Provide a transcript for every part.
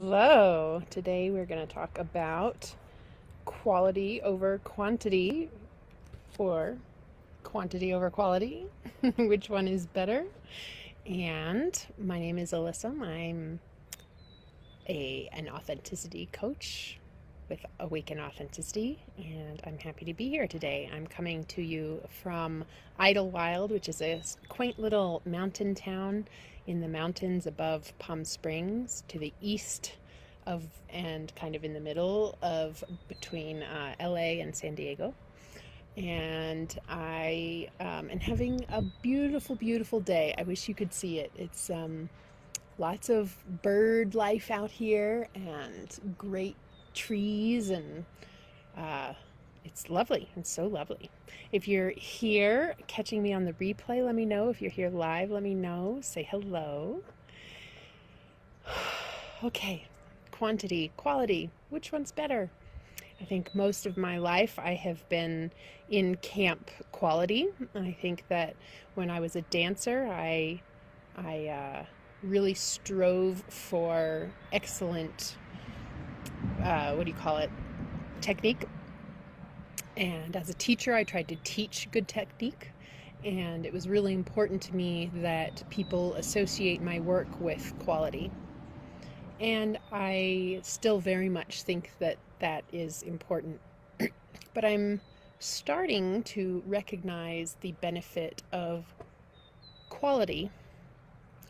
Hello. Today we're going to talk about quality over quantity or quantity over quality. Which one is better? And my name is Alyssa. I'm an authenticity coach with Awaken Authenticity, and I'm happy to be here today. I'm coming to you from Idlewild, which is a quaint little mountain town in the mountains above Palm Springs to the east of and kind of in the middle of between LA and San Diego. And I am having a beautiful, beautiful day. I wish you could see it. It's lots of bird life out here and great trees, and it's lovely. It's so lovely. If you're here catching me on the replay, let me know. If you're here live, let me know. Say hello. Okay, quantity, quality, which one's better? I think most of my life I have been in camp quality. I think that when I was a dancer, I really strove for excellent, technique. And as a teacher, I tried to teach good technique. And it was really important to me that people associate my work with quality. And I still very much think that that is important. But I'm starting to recognize the benefit of quality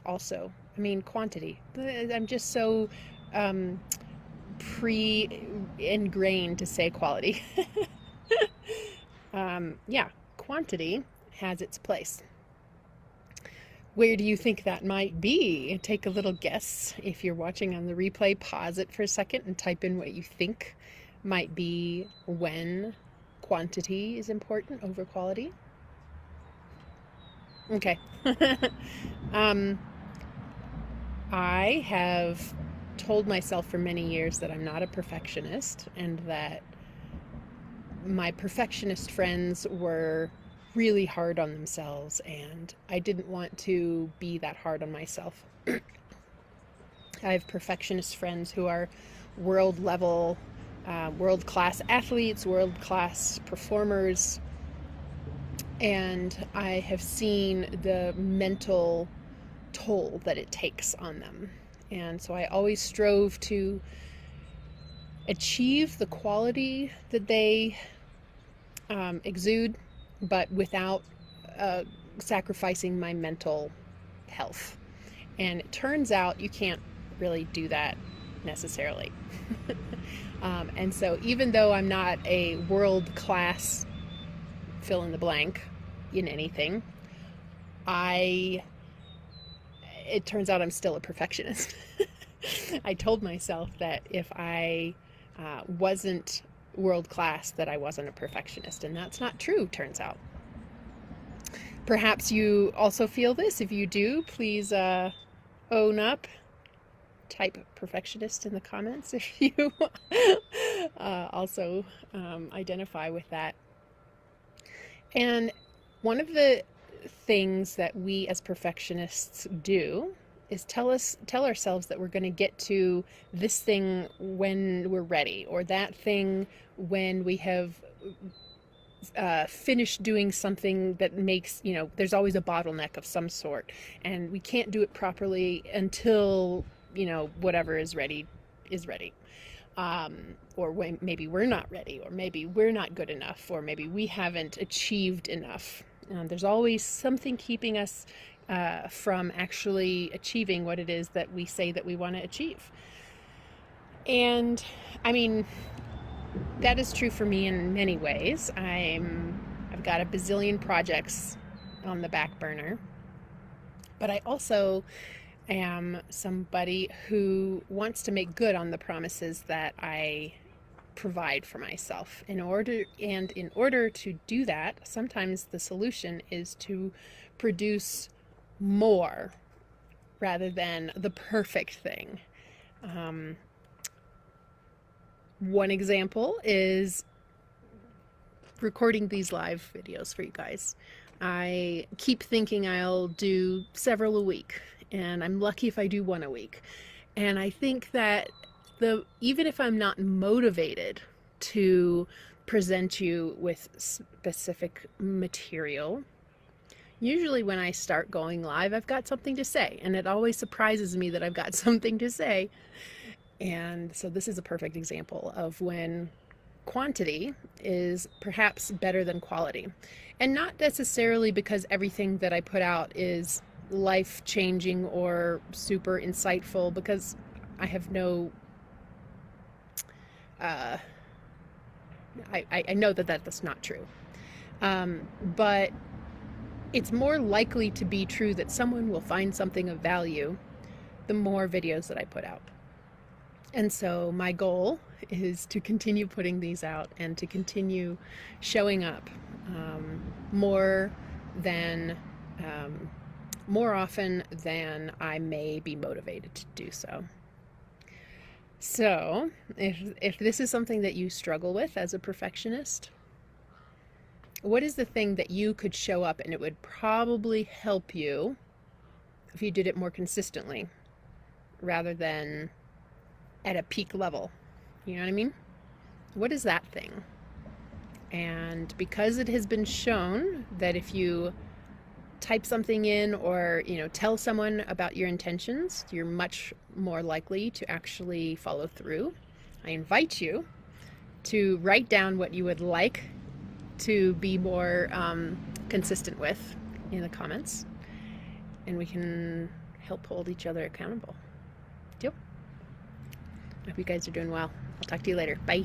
also. I mean, quantity. I'm just so pre-ingrained to say quality. Yeah, quantity has its place. Where do you think that might be? Take a little guess. If you're watching on the replay, pause it for a second and type in what you think might be when quantity is important over quality. Okay. I have told myself for many years that I'm not a perfectionist, and that my perfectionist friends were really hard on themselves, and I didn't want to be that hard on myself. I have perfectionist friends who are world level, world class athletes, world class performers, and I have seen the mental toll that it takes on them. And so I always strove to achieve the quality that they exude, but without sacrificing my mental health. And it turns out you can't really do that necessarily. And so even though I'm not a world-class fill in the blank in anything, it turns out I'm still a perfectionist. I told myself that if I wasn't world class, that I wasn't a perfectionist, and that's not true, turns out. Perhaps you also feel this. If you do, please own up. Type perfectionist in the comments if you also identify with that. And one of the things that we as perfectionists do is tell ourselves that we're going to get to this thing when we're ready, or that thing when we have finished doing something that makes, there's always a bottleneck of some sort, and we can't do it properly until, whatever is ready is ready. Or when maybe we're not ready, or maybe we're not good enough, or maybe we haven't achieved enough. There's always something keeping us from actually achieving what it is that we say that we want to achieve. And I mean, that is true for me in many ways. I've got a bazillion projects on the back burner, but I also am somebody who wants to make good on the promises that I provide for myself. In order to do that, sometimes the solution is to produce more rather than the perfect thing. One example is recording these live videos for you guys. I keep thinking I'll do several a week, and I'm lucky if I do one a week. And I think that even if I'm not motivated to present you with specific material, usually when I start going live, I've got something to say, and it always surprises me that I've got something to say. And so this is a perfect example of when quantity is perhaps better than quality. And not necessarily because everything that I put out is life-changing or super insightful, because I have no I know that that's not true. But it's more likely to be true that someone will find something of value the more videos that I put out. And so my goal is to continue putting these out and to continue showing up more often than I may be motivated to do so. So if this is something that you struggle with as a perfectionist, what is the thing that you could show up and it would probably help you if you did it more consistently rather than at a peak level? You know what I mean? What is that thing? And because it has been shown that if you type something in or, tell someone about your intentions, you're much more likely to actually follow through. I invite you to write down what you would like to be more consistent with in the comments, and we can help hold each other accountable. Deal? I hope you guys are doing well. I'll talk to you later. Bye.